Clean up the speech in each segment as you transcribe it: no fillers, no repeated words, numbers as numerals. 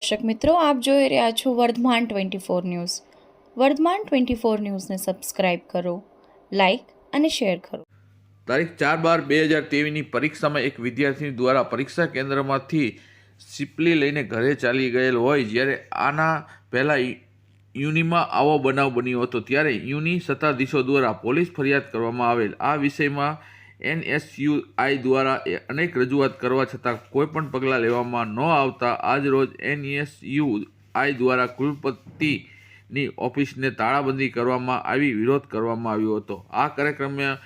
દર્શક મિત્રો, આપ જોઈ રહ્યા છો વર્ધમાન 24 ન્યૂઝ. વર્ધમાન 24 ન્યૂઝને સબસ્ક્રાઇબ કરો, લાઇક અને શેર કરો. તારીખ 4/12/2023ની પરીક્ષામાં એક વિદ્યાર્થી દ્વારા પરીક્ષા કેન્દ્રમાંથી સિપલી લઈને ઘરે ચાલી ગયેલ હોય, જ્યારે આના પહેલાં યુનિમાં આવો બનાવ બન્યો હતો. ત્યારે યુની સત્તાધીશો દ્વારા પોલીસ ફરિયાદ કરવામાં આવેલ. આ વિષયમાં NSUI દ્વારા અનેક રજૂઆત કરવા છતાં કોઈપણ પગલાં લેવામાં ન આવતા આજરોજ NSUI દ્વારા કુલપતિની ઓફિસને તાળાબંધી કરવામાં આવી વિરોધ કરવામાં આવ્યો હતો. આ કાર્યક્રમમાં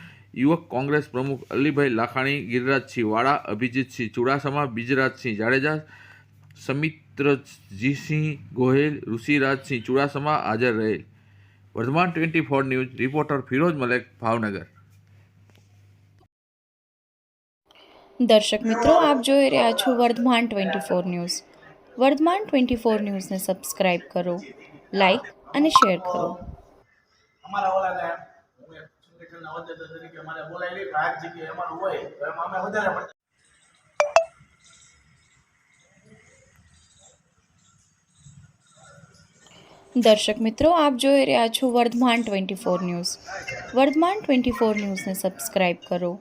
યુવક કોંગ્રેસ પ્રમુખ અલીભાઈ લાખાણી, ગિરિરાજસિંહ વાળા, અભિજીતસિંહ ચુડાસમા, બીજરાજસિંહ જાડેજા, સમિત્રજીસિંહ ગોહિલ, ઋષિરાજસિંહ ચુડાસમા હાજર રહેલ. Vardhman 24 news reporter Firoz Malek, Bhavnagar. દર્શક મિત્રો, આપ જોઈ રહ્યા છો વર્ધમાન 24 ન્યૂઝ. વર્ધમાન 24 ન્યૂઝને સબસ્ક્રાઇબ કરો, લાઇક અને શેર કરો. અમારા ઓલા હતા હું એક સંગઠનના હોદ્દેદાર તરીકે અમારે બોલાયેલી કે આ જગ્યાએ અમારું હોય તો એમાં અમે વધારે પડતા. દર્શક મિત્રો, આપ જોઈ રહ્યા છો વર્ધમાન 24 ન્યૂઝ. વર્ધમાન 24 ન્યૂઝને સબસ્ક્રાઇબ કરો,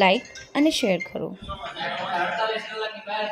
લાઇક અને શેર કરો. 48 કલાકની બહાર